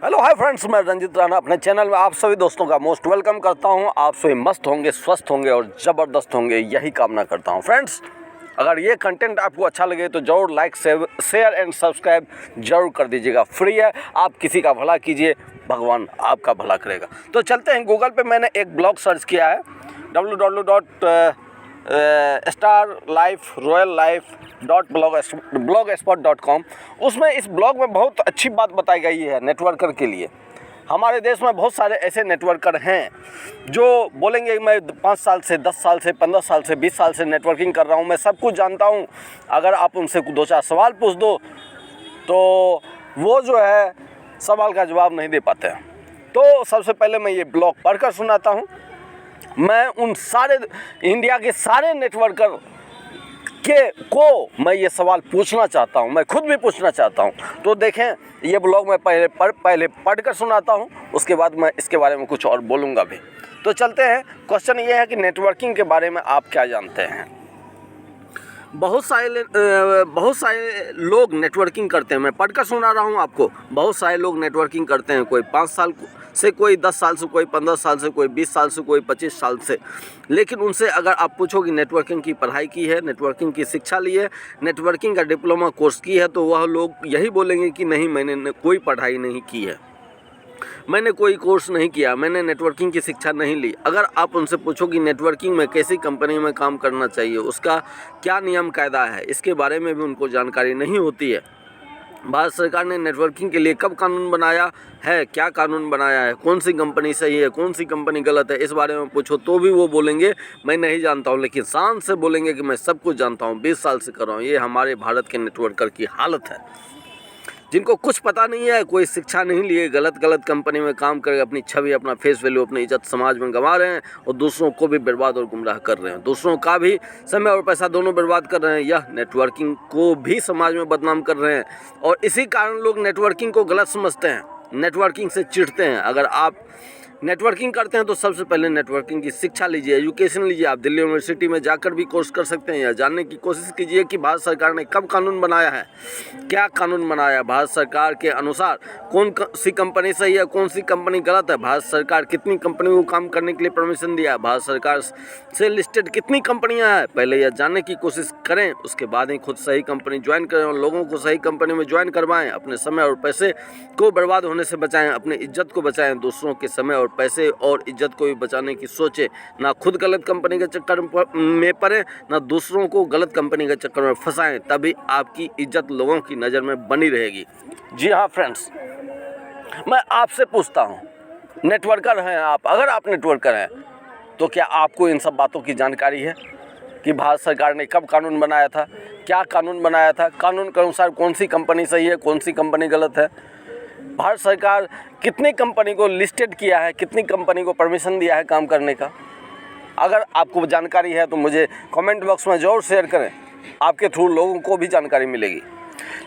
Hello hi friends, मैं रंजित राणा अपने channel में आप सभी दोस्तों का मोस्ट वेलकम करता हूं। आप सभी मस्त होंगे, स्वस्थ होंगे और ज़बरदस्त होंगे, यही कामना करता हूं। फ्रेंड्स, अगर ये कंटेंट आपको अच्छा लगे तो ज़रूर लाइक शेयर एंड सब्सक्राइब जरूर कर दीजिएगा। फ्री है, आप किसी का भला कीजिए, भगवान आपका भला करेगा। तो चलते हैं, गूगल पे मैंने एक ब्लॉग सर्च किया है www.starliferoyallife.blogspot.com। उसमें इस ब्लॉग में बहुत अच्छी बात बताई गई है नेटवर्कर के लिए। हमारे देश में बहुत सारे ऐसे नेटवर्कर हैं जो बोलेंगे मैं 5 साल से, 10 साल से, 15 साल से, 20 साल से नेटवर्किंग कर रहा हूं, मैं सब कुछ जानता हूं। अगर आप उनसे 2-4 सवाल पूछ दो तो वो जो है सवाल का जवाब नहीं दे पाते हैं। तो सबसे पहले मैं ये ब्लॉग पढ़कर सुनाता हूं। मैं उन सारे इंडिया के सारे नेटवर्कर को मैं ये सवाल पूछना चाहता हूँ, मैं खुद भी पूछना चाहता हूँ। तो देखें, ये ब्लॉग मैं पहले पढ़कर सुनाता हूँ, उसके बाद मैं इसके बारे में कुछ और बोलूँगा भी। तो चलते हैं। क्वेश्चन ये है कि नेटवर्किंग के बारे में आप क्या जानते हैं। बहुत सारे लोग नेटवर्किंग करते हैं। मैं पढ़कर सुना रहा हूँ आपको। बहुत सारे लोग नेटवर्किंग करते हैं, कोई 5 साल से, कोई 10 साल से, कोई 15 साल से, कोई 20 साल से, कोई 25 साल से। लेकिन उनसे अगर आप पूछो कि नेटवर्किंग की पढ़ाई की है, नेटवर्किंग की शिक्षा ली है, नेटवर्किंग का डिप्लोमा कोर्स की है, तो वह लोग यही बोलेंगे कि नहीं, मैंने कोई पढ़ाई नहीं की है, मैंने कोई कोर्स नहीं किया, मैंने नेटवर्किंग की शिक्षा नहीं ली। अगर आप उनसे पूछो कि नेटवर्किंग में कैसी कंपनी में काम करना चाहिए, उसका क्या नियम कायदा है, इसके बारे में भी उनको जानकारी नहीं होती है। भारत सरकार ने नेटवर्किंग के लिए कब कानून बनाया है, क्या कानून बनाया है, कौन सी कंपनी सही है, कौन सी कंपनी गलत है, इस बारे में पूछो तो भी वो बोलेंगे मैं नहीं जानता हूँ। लेकिन शान से बोलेंगे कि मैं सब कुछ जानता हूँ, 20 साल से कर रहा हूँ। ये हमारे भारत के नेटवर्कर की हालत है, जिनको कुछ पता नहीं है, कोई शिक्षा नहीं लिए, गलत कंपनी में काम करके अपनी छवि, अपना फेस वैल्यू, अपनी इज्जत समाज में गंवा रहे हैं और दूसरों को भी बर्बाद और गुमराह कर रहे हैं। दूसरों का भी समय और पैसा दोनों बर्बाद कर रहे हैं। यह नेटवर्किंग को भी समाज में बदनाम कर रहे हैं और इसी कारण लोग नेटवर्किंग को गलत समझते हैं, नेटवर्किंग से चिढ़ते हैं। अगर आप नेटवर्किंग करते हैं तो सबसे पहले नेटवर्किंग की शिक्षा लीजिए, एजुकेशन लीजिए। आप दिल्ली यूनिवर्सिटी में जाकर भी कोर्स कर सकते हैं या जानने की कोशिश कीजिए कि भारत सरकार ने कब कानून बनाया है, क्या कानून बनाया है, भारत सरकार के अनुसार कौन सी कंपनी सही है, कौन सी कंपनी गलत है, भारत सरकार कितनी कंपनी को काम करने के लिए परमिशन दिया है, भारत सरकार से लिस्टेड कितनी कंपनियां हैं। पहले यह जानने की कोशिश करें, उसके बाद ही खुद सही कंपनी ज्वाइन करें और लोगों को सही कंपनी में ज्वाइन करवाएं। अपने समय और पैसे को बर्बाद होने से बचाएं, अपनी इज्जत को बचाएं। दूसरों के समय और पैसे और इज्जत को भी बचाने की सोचें, ना खुद गलत कंपनी के चक्कर में पड़े, ना दूसरों को गलत कंपनी के चक्कर में फंसाएं। तभी आपकी इज्जत लोगों की नज़र में बनी रहेगी। जी हाँ फ्रेंड्स, मैं आपसे पूछता हूँ, नेटवर्कर हैं आप, अगर आप नेटवर्कर हैं तो क्या आपको इन सब बातों की जानकारी है कि भारत सरकार ने कब कानून बनाया था, क्या कानून बनाया था, कानून के अनुसार कौन सी कंपनी सही है, कौन सी कंपनी गलत है, भारत सरकार कितनी कंपनी को लिस्टेड किया है, कितनी कंपनी को परमिशन दिया है काम करने का। अगर आपको जानकारी है तो मुझे कमेंट बॉक्स में ज़रूर शेयर करें, आपके थ्रू लोगों को भी जानकारी मिलेगी।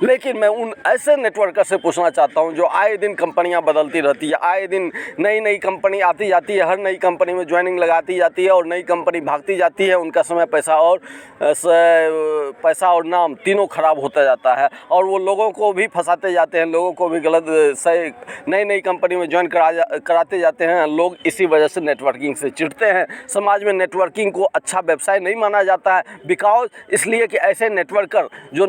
लेकिन मैं उन ऐसे नेटवर्कर से पूछना चाहता हूं जो आए दिन कंपनियां बदलती रहती है, आए दिन नई कंपनी आती जाती है, हर नई कंपनी में ज्वाइनिंग लगाती जाती है और नई कंपनी भागती जाती है। उनका समय, पैसा और नाम तीनों खराब होता जाता है और वो लोगों को भी फंसाते जाते हैं, लोगों को भी गलत सही नई कंपनी में ज्वाइन कराते जाते हैं। लोग इसी वजह से नेटवर्किंग से चिढ़ते हैं। समाज में नेटवर्किंग को अच्छा व्यवसाय नहीं माना जाता है, बिकॉज इसलिए कि ऐसे नेटवर्कर जो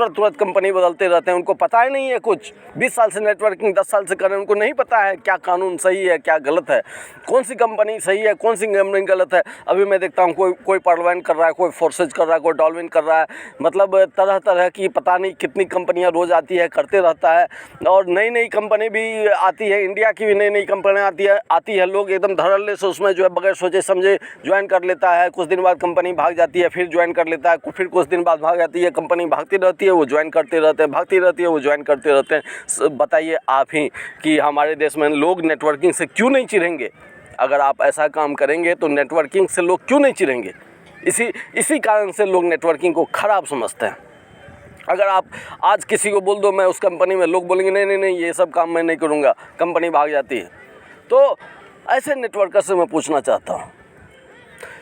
तुरंत कंपनी बदलते रहते हैं, उनको पता ही नहीं है कुछ। 20 साल से नेटवर्किंग, 10 साल से कर रहे हैं, उनको नहीं पता है क्या कानून सही है, क्या गलत है, कौन सी कंपनी सही है, कौन सी कंपनी गलत है। अभी मैं देखता हूँ कोई पर्लवाइन कर रहा है, कोई फोर्सेज कर रहा है, कोई डॉल्विन कर रहा है, मतलब तरह की पता नहीं कितनी कंपनियाँ रोज़ आती है, करते रहता है। और नई कंपनी भी आती है, इंडिया की भी नई कंपनियाँ आती है। लोग एकदम धड़ल्ले से उसमें जो है बगैर सोचे समझे ज्वाइन कर लेता है। कुछ दिन बाद कंपनी भाग जाती है, फिर ज्वाइन कर लेता है, फिर कुछ दिन बाद भाग जाती है, कंपनी भागती रहती है, वो ज्वाइन करते रहते हैं, भागती रहती है, वो ज्वाइन करते रहते हैं। बताइए आप ही कि हमारे देश में लोग नेटवर्किंग से क्यों नहीं चिढ़ेंगे। अगर आप ऐसा काम करेंगे तो नेटवर्किंग से लोग क्यों नहीं चिढ़ेंगे। इसी कारण से लोग नेटवर्किंग को ख़राब समझते हैं। अगर आप आज किसी को बोल दो मैं उस कंपनी में, लोग बोलेंगे नहीं ये सब काम मैं नहीं करूँगा, कंपनी भाग जाती है। तो ऐसे नेटवर्कर से मैं पूछना चाहता हूँ,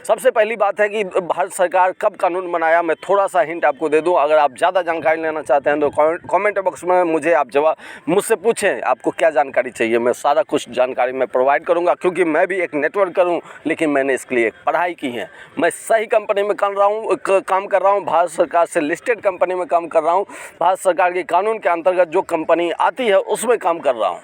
सबसे पहली बात है कि भारत सरकार कब कानून बनाया, मैं थोड़ा सा हिंट आपको दे दूं। अगर आप ज़्यादा जानकारी लेना चाहते हैं तो कमेंट बॉक्स में मुझसे पूछें आपको क्या जानकारी चाहिए, मैं सारा कुछ जानकारी मैं प्रोवाइड करूंगा। क्योंकि मैं भी एक नेटवर्कर हूं, लेकिन मैंने इसके लिए एक पढ़ाई की है। मैं सही कंपनी में काम कर रहा हूँ, भारत सरकार से लिस्टेड कंपनी में काम कर रहा हूँ, भारत सरकार के कानून के अंतर्गत जो कंपनी आती है उसमें काम कर रहा हूँ,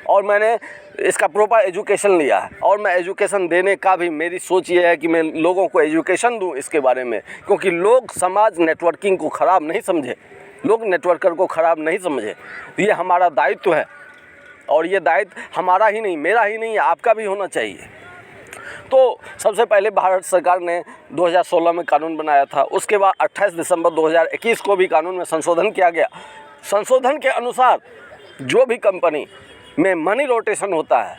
और मैंने इसका प्रॉपर एजुकेशन लिया है। और मैं एजुकेशन देने का भी मेरी सोच ये है कि मैं लोगों को एजुकेशन दूं इसके बारे में, क्योंकि लोग समाज नेटवर्किंग को ख़राब नहीं समझे, लोग नेटवर्कर को ख़राब नहीं समझे। ये हमारा दायित्व है, और ये दायित्व हमारा ही नहीं, मेरा ही नहीं, आपका भी होना चाहिए। तो सबसे पहले भारत सरकार ने 2016 में कानून बनाया था। उसके बाद 28 दिसंबर 2021 को भी कानून में संशोधन किया गया। संशोधन के अनुसार जो भी कंपनी में मनी रोटेशन होता है,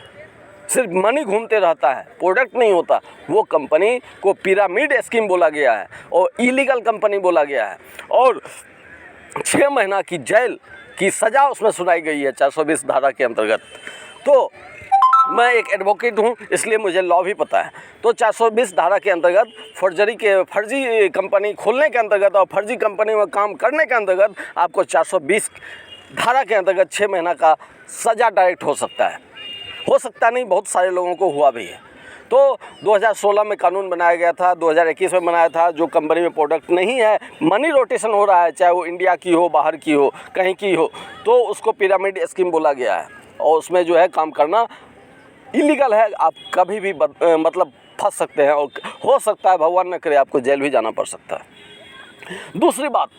सिर्फ मनी घूमते रहता है, प्रोडक्ट नहीं होता, वो कंपनी को पिरामिड स्कीम बोला गया है और इलीगल कंपनी बोला गया है, और 6 महीना की जेल की सज़ा उसमें सुनाई गई है 420 धारा के अंतर्गत। तो मैं एक एडवोकेट हूँ, इसलिए मुझे लॉ भी पता है। तो 420 धारा के अंतर्गत फर्जी कंपनी खोलने के अंतर्गत और फर्जी कंपनी में काम करने के अंतर्गत आपको 420 धारा के अंतर्गत 6 महीना का सज़ा डायरेक्ट हो सकता है। हो सकता नहीं, बहुत सारे लोगों को हुआ भी है। तो 2016 में कानून बनाया गया था, 2021 में बनाया था। जो कंपनी में प्रोडक्ट नहीं है, मनी रोटेशन हो रहा है, चाहे वो इंडिया की हो, बाहर की हो, कहीं की हो, तो उसको पिरामिड स्कीम बोला गया है, और उसमें जो है काम करना इलीगल है। आप कभी भी मतलब फंस सकते हैं, और हो सकता है भगवान न करे आपको जेल भी जाना पड़ सकता है। दूसरी बात,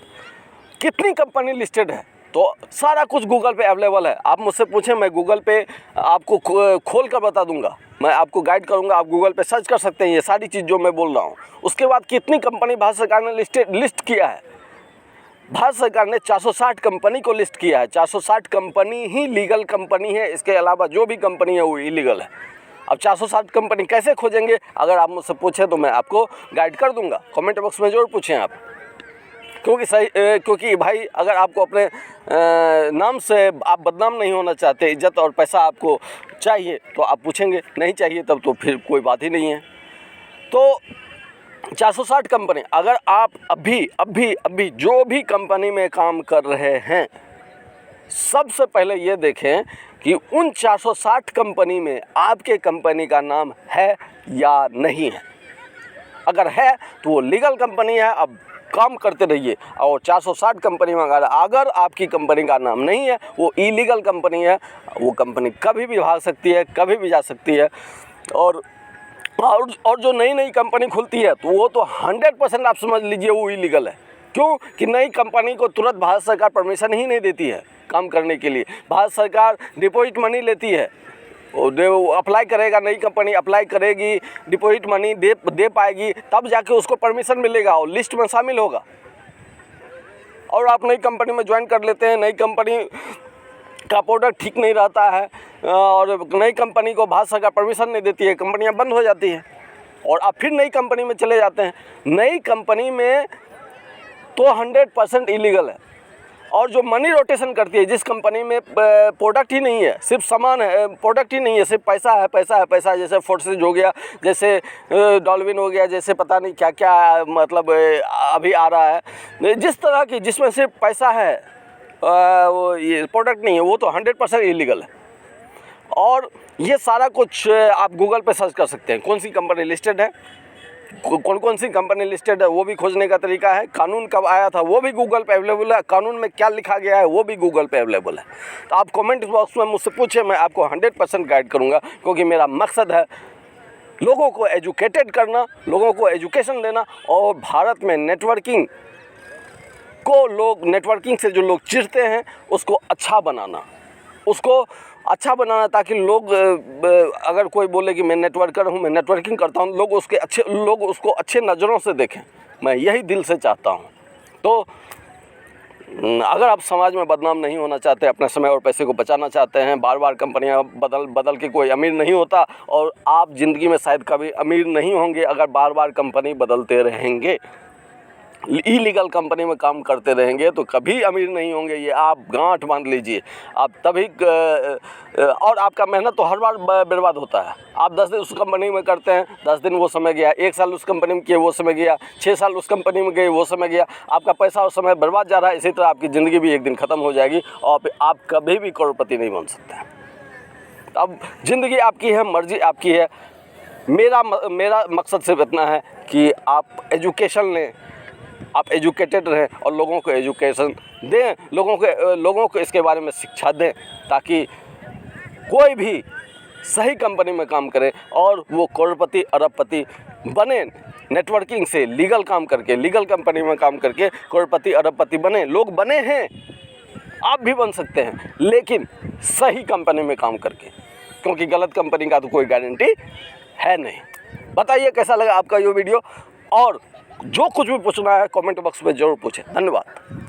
कितनी कंपनी लिस्टेड है, तो सारा कुछ गूगल पे अवेलेबल है। आप मुझसे पूछें, मैं गूगल पे आपको खोल कर बता दूंगा, मैं आपको गाइड करूंगा। आप गूगल पे सर्च कर सकते हैं ये सारी चीज़ जो मैं बोल रहा हूँ। उसके बाद कितनी कंपनी भारत सरकार ने लिस्ट किया है, भारत सरकार ने 460 कंपनी को लिस्ट किया है। 460 कंपनी ही लीगल कंपनी है, इसके अलावा जो भी कंपनी है वो इलीगल है। अब 460 कंपनी कैसे खोजेंगे, अगर आप मुझसे पूछें तो मैं आपको गाइड कर दूंगा। कमेंट बॉक्स में ज़रूर पूछें आप, क्योंकि भाई अगर आपको अपने नाम से आप बदनाम नहीं होना चाहते, इज्जत और पैसा आपको चाहिए तो आप पूछेंगे, नहीं चाहिए तब तो फिर कोई बात ही नहीं है। तो 460 कंपनी, अगर आप अभी जो भी कंपनी में काम कर रहे हैं, सबसे पहले ये देखें कि उन 460 कंपनी में आपके कंपनी का नाम है या नहीं है। अगर है तो वो लीगल कंपनी है, अब काम करते रहिए। और 460 कंपनी में अगर आपकी कंपनी का नाम नहीं है, वो इलीगल कंपनी है, वो कंपनी कभी भी भाग सकती है, कभी भी जा सकती है। और जो नई कंपनी खुलती है तो वो तो 100% आप समझ लीजिए वो इलीगल है। क्यों कि नई कंपनी को तुरंत भारत सरकार परमिशन ही नहीं देती है काम करने के लिए। भारत सरकार डिपॉजिट मनी लेती है, अप्लाई करेगा, नई कंपनी अप्लाई करेगी, डिपॉजिट मनी दे पाएगी, तब जाके उसको परमिशन मिलेगा और लिस्ट में शामिल होगा। और आप नई कंपनी में ज्वाइन कर लेते हैं, नई कंपनी का प्रोडक्ट ठीक नहीं रहता है और नई कंपनी को भारत सरकार परमिशन नहीं देती है, कंपनियां बंद हो जाती हैं और आप फिर नई कंपनी में चले जाते हैं। नई कंपनी में तो 100% इलीगल है। और जो मनी रोटेशन करती है, जिस कंपनी में प्रोडक्ट ही नहीं है, सिर्फ सामान है, प्रोडक्ट ही नहीं है, सिर्फ पैसा है, पैसा, जैसे फोर्सेज हो गया, जैसे डॉल्फिन हो गया, जैसे पता नहीं क्या क्या मतलब अभी आ रहा है, जिस तरह की जिसमें सिर्फ पैसा है, वो ये प्रोडक्ट नहीं है, वो तो 100% इलीगल है। और ये सारा कुछ आप गूगल पे सर्च कर सकते हैं, कौन सी कंपनी लिस्टेड है, कौन सी कंपनी लिस्टेड है, वो भी खोजने का तरीका है। कानून कब आया था वो भी गूगल पे अवेलेबल है, कानून में क्या लिखा गया है वो भी गूगल पे अवेलेबल है। तो आप कमेंट बॉक्स में मुझसे पूछे, मैं आपको 100% गाइड करूँगा, क्योंकि मेरा मकसद है लोगों को एजुकेटेड करना, लोगों को एजुकेशन देना और भारत में नेटवर्किंग से जो लोग चिढ़ते हैं उसको अच्छा बनाना, ताकि लोग अगर कोई बोले कि मैं नेटवर्कर हूँ, मैं नेटवर्किंग करता हूँ, लोग उसको अच्छे नज़रों से देखें। मैं यही दिल से चाहता हूँ। तो अगर आप समाज में बदनाम नहीं होना चाहते, अपने समय और पैसे को बचाना चाहते हैं, बार बार कंपनियां बदल के कोई अमीर नहीं होता और आप ज़िंदगी में शायद कभी अमीर नहीं होंगे अगर बार बार कंपनी बदलते रहेंगे। इलीगल कंपनी में काम करते रहेंगे तो कभी अमीर नहीं होंगे, ये आप गांठ बांध लीजिए। आप तभी और आपका मेहनत तो हर बार बर्बाद होता है। आप 10 दिन उस कंपनी में करते हैं, 10 दिन वो समय गया, 1 साल उस कंपनी में किए वो समय गया, 6 साल उस कंपनी में गए वो समय गया, आपका पैसा और समय बर्बाद जा रहा है। इसी तरह आपकी ज़िंदगी भी एक दिन ख़त्म हो जाएगी और आप कभी भी करोड़पति नहीं बन सकते हैं। अब ज़िंदगी आपकी है, मर्ज़ी आपकी है। मेरा मकसद सिर्फ इतना है कि आप एजुकेशन लें, आप एजुकेटेड रहें और लोगों को एजुकेशन दें, लोगों को इसके बारे में शिक्षा दें, ताकि कोई भी सही कंपनी में काम करे और वो करोड़पति अरबपति बने। नेटवर्किंग से लीगल काम करके, लीगल कंपनी में काम करके करोड़पति अरबपति बने। लोग बने हैं, आप भी बन सकते हैं, लेकिन सही कंपनी में काम करके, क्योंकि गलत कंपनी का तो कोई गारंटी है नहीं। बताइए कैसा लगा आपका ये वीडियो, और जो कुछ भी पूछना है कमेंट बॉक्स में ज़रूर पूछें। धन्यवाद।